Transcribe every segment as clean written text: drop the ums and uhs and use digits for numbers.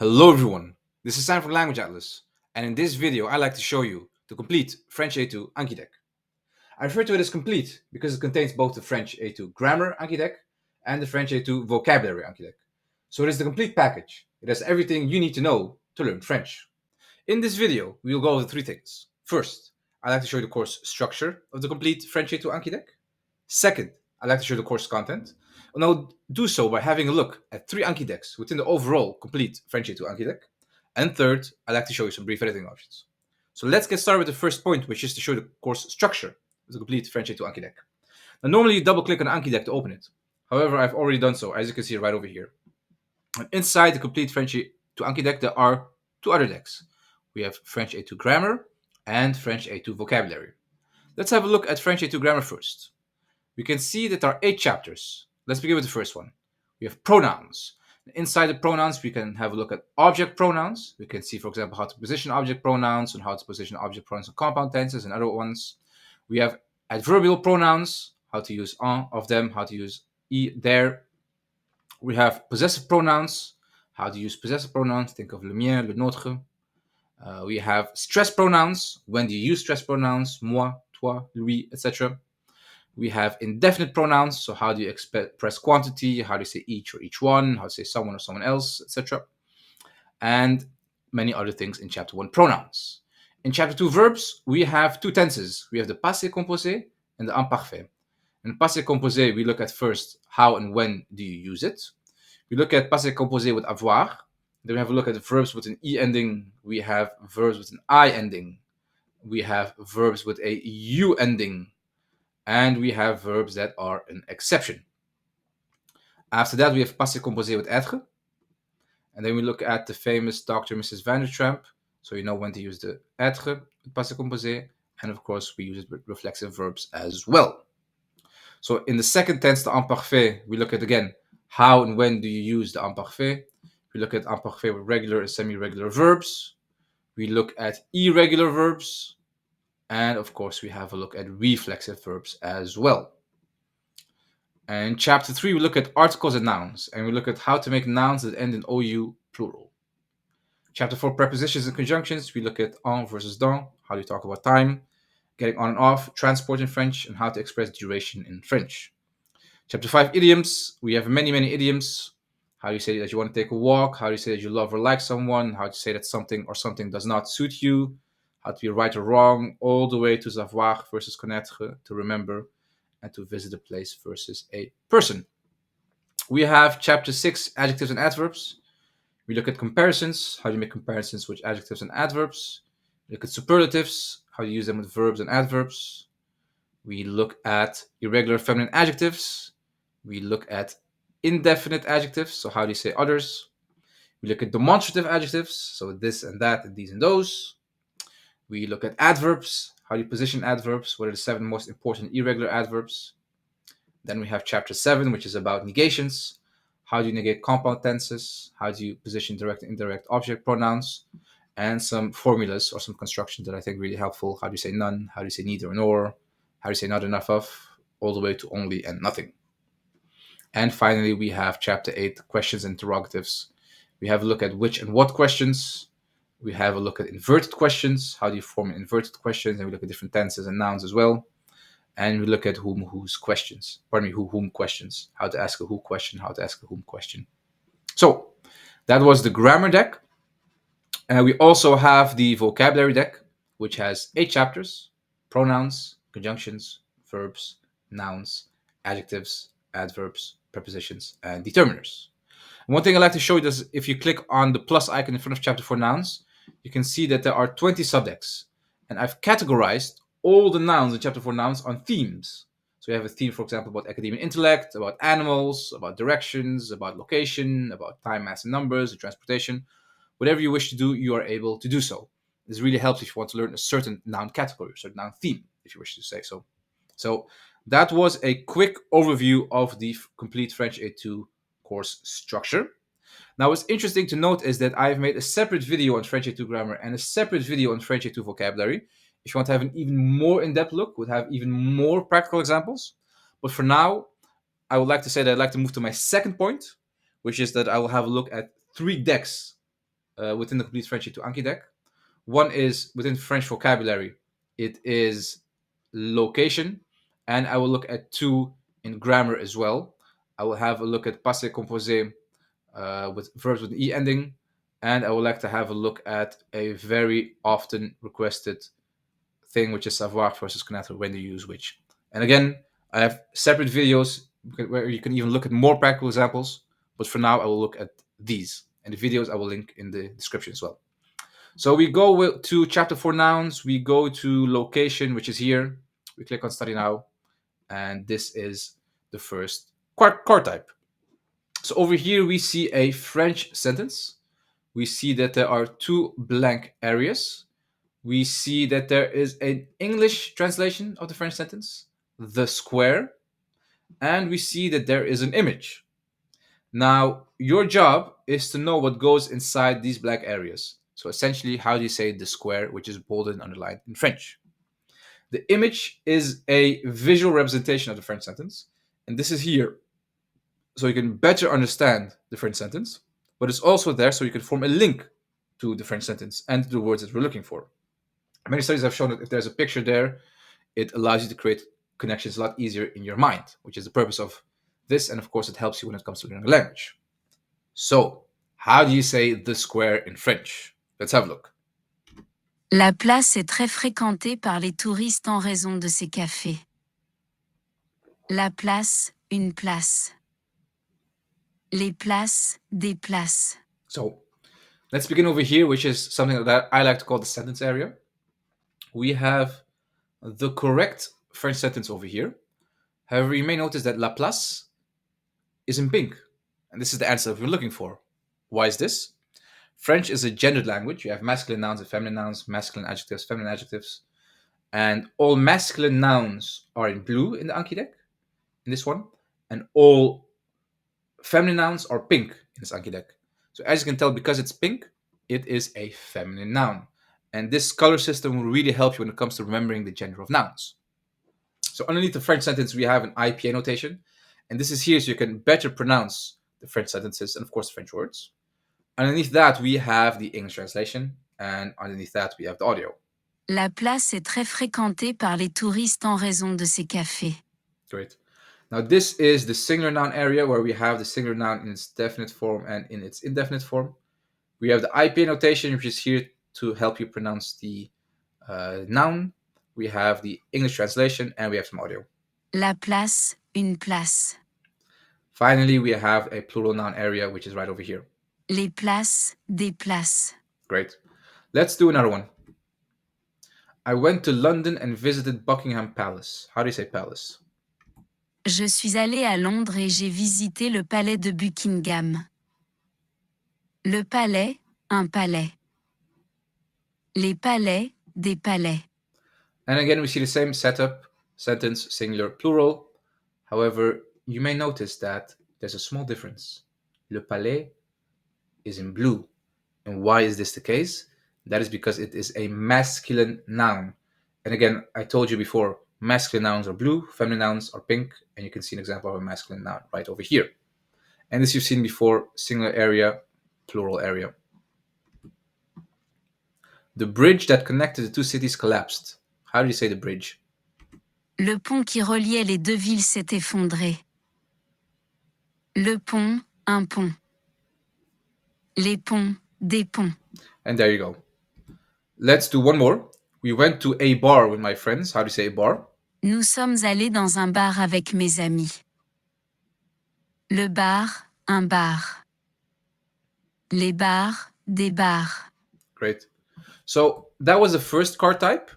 Hello everyone, this is Sam from Language Atlas, and in this video I like to show you the complete French A2 Anki Deck. I refer to it as complete because it contains both the French A2 Grammar Anki Deck and the French A2 Vocabulary Anki Deck. So it is the complete package. It has everything you need to know to learn French. In this video, we will go over three things. First, I like to show you the course structure of the complete French A2 Anki Deck. Second, I like to show the course content, and I'll do so by having a look at three Anki decks within the overall complete French A2 Anki deck. And third, I like to show you some brief editing options. So let's get started with the first point, which is to show the course structure of the complete French A2 Anki deck. Now, normally you double click on Anki deck to open it. However, I've already done so, as you can see right over here. And inside the complete French A2 Anki deck, there are two other decks. We have French A2 Grammar and French A2 Vocabulary. Let's have a look at French A2 Grammar first. We can see that there are 8 chapters. Let's begin with the first one. We have pronouns. Inside the pronouns, we can have a look at object pronouns. We can see, for example, how to position object pronouns and how to position object pronouns in compound tenses and other ones. We have adverbial pronouns, how to use en of them, how to use I, there. We have possessive pronouns, how to use possessive pronouns. Think of le mien, le nôtre. We have stress pronouns. When do you use stress pronouns? Moi, toi, lui, etc. We have indefinite pronouns, so how do you express quantity, how do you say each or each one, how to say someone or someone else, etc. And many other things in chapter 1 pronouns. In chapter 2 verbs, we have two tenses. We have the passé composé and the imparfait. In passé composé, we look at first how and when do you use it. We look at passé composé with avoir. Then we have a look at the verbs with an I ending. We have verbs with an I ending. We have verbs with a U ending. And we have verbs that are an exception. After that, we have passé composé with être. And then we look at the famous Dr. Mrs. Vandertramp. So you know when to use the être with passé composé. And of course, we use it with reflexive verbs as well. So in the second tense, the imparfait, we look at again, how and when do you use the imparfait. We look at imparfait with regular and semi-regular verbs. We look at irregular verbs. And of course, we have a look at reflexive verbs as well. And in chapter 3, we look at articles and nouns, and we look at how to make nouns that end in OU plural. Chapter 4, prepositions and conjunctions, we look at en versus dans, how do you talk about time, getting on and off, transport in French, and how to express duration in French. Chapter 5, idioms, we have many idioms. How do you say that you want to take a walk, how do you say that you love or like someone, how to say that something or something does not suit you, how to be right or wrong, all the way to savoir versus connaître, to remember, and to visit a place versus a person. We have chapter 6, adjectives and adverbs. We look at comparisons, how do you make comparisons with adjectives and adverbs. We look at superlatives, how do you use them with verbs and adverbs. We look at irregular feminine adjectives. We look at indefinite adjectives, so how do you say others. We look at demonstrative adjectives, so this and that and these and those. We look at adverbs, how do you position adverbs, what are the 7 most important irregular adverbs. Then we have chapter 7, which is about negations. How do you negate compound tenses? How do you position direct and indirect object pronouns? And some formulas or some constructions that I think really helpful. How do you say none? How do you say neither or nor? How do you say not enough of? All the way to only and nothing. And finally, we have chapter 8, questions and interrogatives. We have a look at which and what questions. We have a look at inverted questions. How do you form inverted questions? And we look at different tenses and nouns as well. And we look at whose questions. Whom questions. How to ask a who question, how to ask a whom question. So, that was the grammar deck. And we also have the vocabulary deck, which has 8 chapters. Pronouns, conjunctions, verbs, nouns, adjectives, adverbs, prepositions, and determiners. And one thing I'd like to show you is if you click on the plus icon in front of chapter 4 nouns, you can see that there are 20 subdecks. And I've categorized all the nouns in chapter 4 nouns on themes. So you have a theme, for example, about academic intellect, about animals, about directions, about location, about time, mass, and numbers, and transportation. Whatever you wish to do, you are able to do so. This really helps if you want to learn a certain noun category, a certain noun theme, if you wish to say so. So that was a quick overview of the complete French A2 course structure. Now, what's interesting to note is that I've made a separate video on French A2 grammar and a separate video on French A2 vocabulary. If you want to have an even more in-depth look, would have even more practical examples. But for now, I would like to say that I'd like to move to my second point, which is that I will have a look at 3 decks within the complete French A2 Anki deck. One is within French vocabulary. It is location, and I will look at two in grammar as well. I will have a look at passé composé with verbs with an e ending, and I would like to have a look at a very often requested thing, which is savoir versus connaître, when to use which. And again, I have separate videos where you can even look at more practical examples, but for now I will look at these, and the videos I will link in the description as well. So we go to chapter 4 nouns, we go to location, which is here, we click on study now, and this is the first car type. So over here we see a French sentence. We see that there are two blank areas. We see that there is an English translation of the French sentence, the square, and we see that there is an image. Now, your job is to know what goes inside these black areas. So essentially, how do you say the square, which is bolded and underlined in French? The image is a visual representation of the French sentence, and this is here so you can better understand the French sentence, but it's also there so you can form a link to the French sentence and to the words that we're looking for. Many studies have shown that if there's a picture there, it allows you to create connections a lot easier in your mind, which is the purpose of this, and of course it helps you when it comes to learning a language. So, how do you say the square in French? Let's have a look. La place est très fréquentée par les touristes en raison de ses cafés. La place, une place. Les places, des places. So, let's begin over here, which is something that I like to call the sentence area. We have the correct French sentence over here. However, you may notice that la place is in pink. And this is the answer we're looking for. Why is this? French is a gendered language. You have masculine nouns and feminine nouns, masculine adjectives, feminine adjectives. And all masculine nouns are in blue in the Anki deck, in this one. And all feminine nouns are pink in this Anki deck. So as you can tell, because it's pink, it is a feminine noun. And this color system will really help you when it comes to remembering the gender of nouns. So underneath the French sentence, we have an IPA notation. And this is here so you can better pronounce the French sentences and, of course, French words. Underneath that, we have the English translation. And underneath that, we have the audio. La place est très fréquentée par les touristes en raison de ses cafés. Great. Now, this is the singular noun area where we have the singular noun in its definite form and in its indefinite form. We have the IPA notation, which is here to help you pronounce the noun. We have the English translation, and we have some audio. La place, une place. Finally, we have a plural noun area, which is right over here. Les places, des places. Great. Let's do another one. I went to London and visited Buckingham Palace. How do you say palace? Je suis allée à Londres et j'ai visité le palais de Buckingham. Le palais, un palais. Les palais, des palais. And again, we see the same setup, sentence, singular, plural. However, you may notice that there's a small difference. Le palais is in blue. And why is this the case? That is because it is a masculine noun. And again, I told you before, masculine nouns are blue, feminine nouns are pink, and you can see an example of a masculine noun right over here. And as you've seen before, singular area, plural area. The bridge that connected the two cities collapsed. How do you say the bridge? Le pont qui reliait les deux villes s'est effondré. Le pont, un pont. Les ponts, des ponts. And there you go. Let's do one more. We went to a bar with my friends. How do you say a bar? Nous sommes allés dans un bar avec mes amis. Le bar, un bar. Les bars, des bars. Great. So that was the first card type,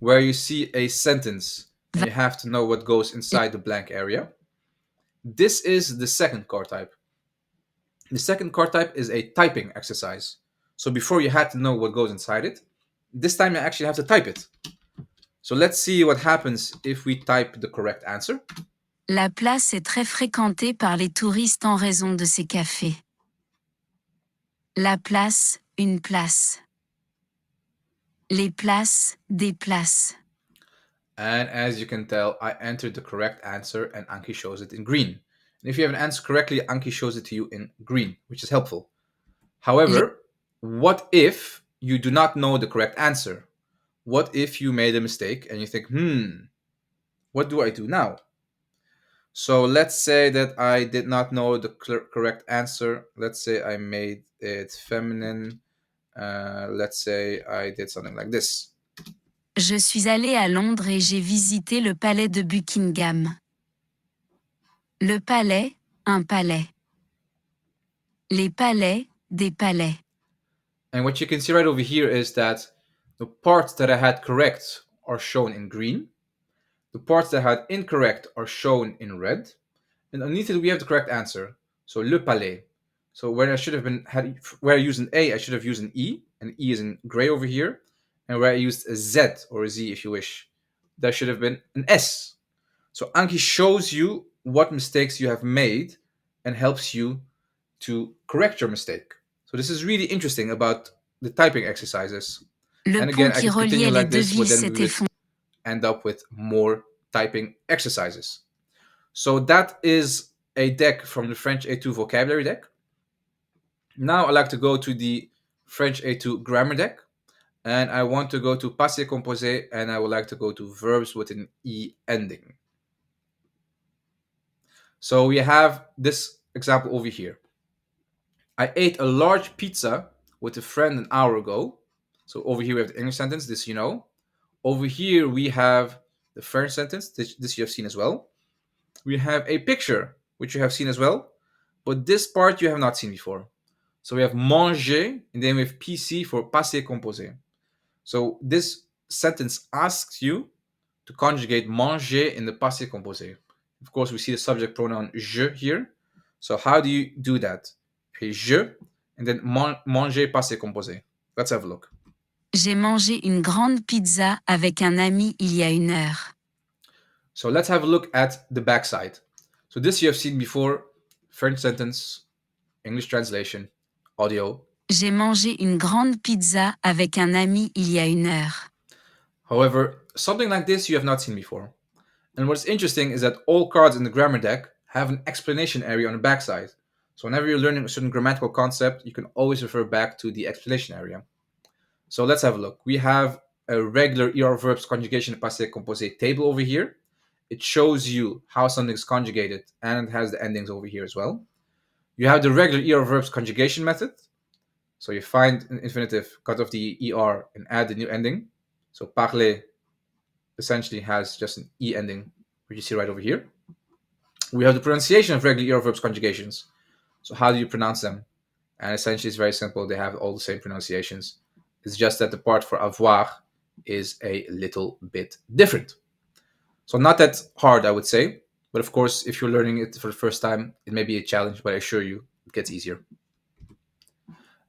where you see a sentence and you have to know what goes inside the blank area. This is the second card type. The second card type is a typing exercise. So before you had to know what goes inside it, this time you actually have to type it. So let's see what happens if we type the correct answer. La place est très fréquentée par les touristes en raison de ses cafés. La place, une place. Les places, des places. And as you can tell, I entered the correct answer and Anki shows it in green. And if you have an answer correctly, Anki shows it to you in green, which is helpful. However, what if you do not know the correct answer? What if you made a mistake and you think, what do I do now? So let's say that I did not know the correct answer. Let's say I made it feminine. Let's say I did something like this. Je suis allée à Londres et j'ai visité le palais de Buckingham. Le palais, un palais. Les palais, des palais. And what you can see right over here is that the parts that I had correct are shown in green. The parts that I had incorrect are shown in red. And underneath it, we have the correct answer. So le palais. So where I should have been where I used an A, I should have used an E, and E is in gray over here. And where I used a Z or a Z, if you wish, there should have been an S. So Anki shows you what mistakes you have made and helps you to correct your mistake. So this is really interesting about the typing exercises. Le And pont again, I qui could continue reliait les like deux this, villes but then we s'est would effondré. end up with more typing exercises. So that is a deck from the French A2 vocabulary deck. Now I like to go to the French A2 grammar deck. And I want to go to passé composé, and I would like to go to verbs with an E ending. So we have this example over here. I ate a large pizza with a friend an hour ago. So over here we have the English sentence, this you know. Over here we have the French sentence, this you have seen as well. We have a picture, which you have seen as well. But this part you have not seen before. So we have manger, and then we have PC for passé composé. So this sentence asks you to conjugate manger in the passé composé. Of course, we see the subject pronoun je here. So how do you do that? Okay, je, and then manger passé composé. Let's have a look. J'ai mangé une grande pizza avec un ami il y a une heure. So let's have a look at the backside. So this you have seen before. French sentence, English translation, audio. J'ai mangé une grande pizza avec un ami il y a une heure. However, something like this you have not seen before. And what's interesting is that all cards in the grammar deck have an explanation area on the backside. So whenever you're learning a certain grammatical concept, you can always refer back to the explanation area. So let's have a look. We have a regular ER verbs conjugation passé composé table over here. It shows you how something is conjugated, and it has the endings over here as well. You have the regular ER verbs conjugation method. So you find an infinitive, cut off the ER, and add the new ending. So parler essentially has just an E ending, which you see right over here. We have the pronunciation of regular ER verbs conjugations. So how do you pronounce them? And essentially it's very simple. They have all the same pronunciations. It's just that the part for avoir is a little bit different. So not that hard, I would say. But of course, if you're learning it for the first time, it may be a challenge, but I assure you, it gets easier.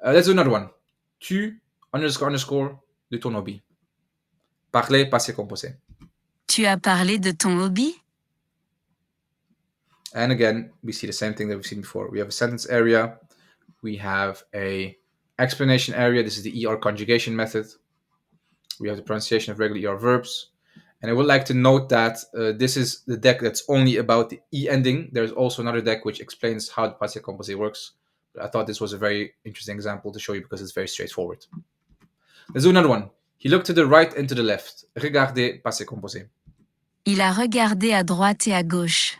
Let's do another one. Tu underscore de ton hobby. Parler, passé composé. Tu as parlé de ton hobby? And again, we see the same thing that we've seen before. We have a sentence area. We have a explanation area. This is the ER conjugation method. We have the pronunciation of regular ER verbs. And I would like to note that this is the deck that's only about the E ending. There's also another deck which explains how the passé composé works. But I thought this was a very interesting example to show you because it's very straightforward. Let's do another one. He looked to the right and to the left. Regardez, passé composé. Il a regardé à droite et à gauche.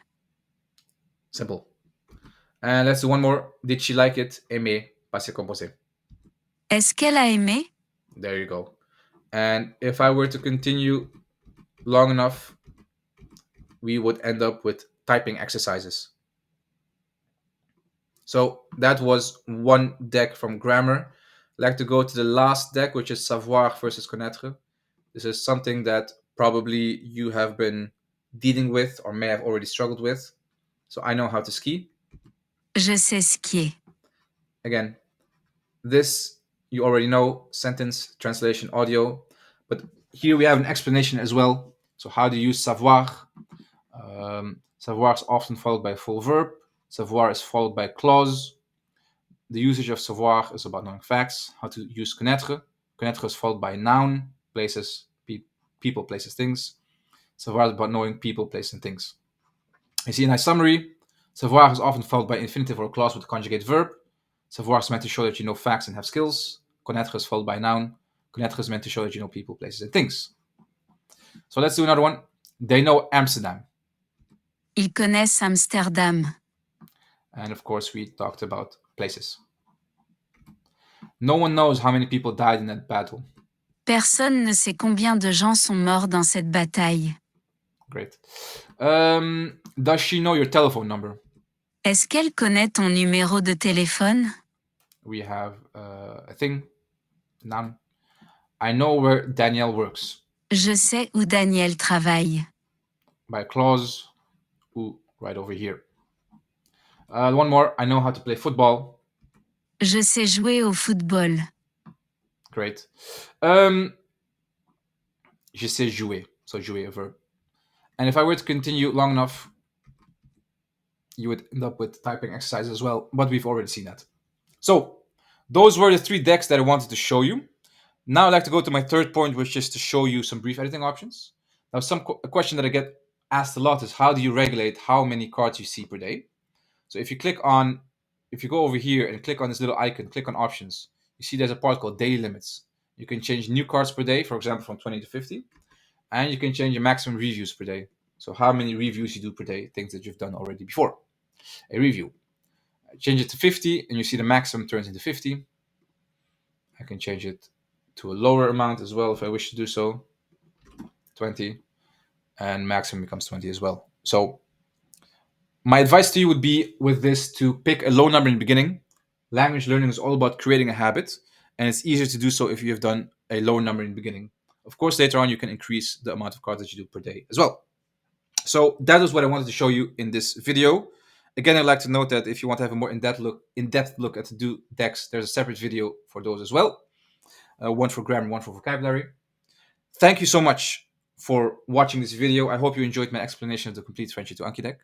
Simple. And let's do one more. Did she like it? Aimer, passé composé. Est-ce qu'elle a aimé? There you go. And if I were to continue long enough, we would end up with typing exercises. So that was one deck from grammar. I'd like to go to the last deck, which is savoir versus connaître. This is something that probably you have been dealing with or may have already struggled with. So I know how to ski. Je sais skier. Again, this you already know, sentence, translation, audio. But here we have an explanation as well. So how to use savoir. Savoir is often followed by a full verb. Savoir is followed by a clause. The usage of savoir is about knowing facts. How to use connaître. Connaître is followed by a noun, places, people, places, things. Savoir is about knowing people, places, and things. You see a nice summary. Savoir is often followed by infinitive or a clause with a conjugate verb. Savoir is meant to show that you know facts and have skills. Connaître is followed by a noun. Connaître is meant to show that you know people, places, and things. So let's do another one. They know Amsterdam. Ils connaissent Amsterdam. And of course, we talked about places. No one knows how many people died in that battle. Personne ne sait combien de gens sont morts dans cette bataille. Great. Does she know your telephone number? Est-ce qu'elle connaît ton numéro de téléphone? We have a thing, noun. I know where Danielle works. Je sais où Daniel travaille. By clause, who, right over here. One more. I know how to play football. Je sais jouer au football. Great. Je sais jouer. So jouer, a verb. And if I were to continue long enough, you would end up with typing exercises as well, but we've already seen that. So those were the 3 decks that I wanted to show you. Now I'd like to go to my third point, which is to show you some brief editing options. Now, a question that I get asked a lot is, how do you regulate how many cards you see per day? So if you go over here and click on this little icon, click on options, you see there's a part called daily limits. You can change new cards per day, for example, from 20 to 50. And you can change your maximum reviews per day. So how many reviews you do per day, things that you've done already before. A review. I change it to 50 and you see the maximum turns into 50. I can change it to a lower amount as well if I wish to do so. 20. And maximum becomes 20 as well. So my advice to you would be with this to pick a low number in the beginning. Language learning is all about creating a habit, and it's easier to do so if you have done a low number in the beginning. Of course, later on, you can increase the amount of cards that you do per day as well. So that is what I wanted to show you in this video. Again, I'd like to note that if you want to have a more in-depth look at the do decks, there's a separate video for those as well. One for grammar, one for vocabulary. Thank you so much for watching this video. I hope you enjoyed my explanation of the complete French A2 Anki Deck.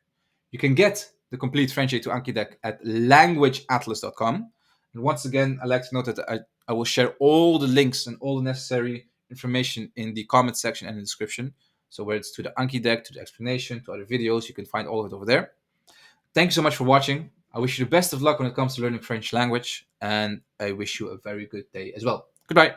You can get the complete French A2 Anki Deck at languageatlas.com. And once again, I'd like to note that I will share all the links and all the necessary information in the comment section and the description. So whether it's to the Anki Deck, to the explanation, to other videos, you can find all of it over there. Thank you so much for watching. I wish you the best of luck when it comes to learning French language, and I wish you a very good day as well. Goodbye.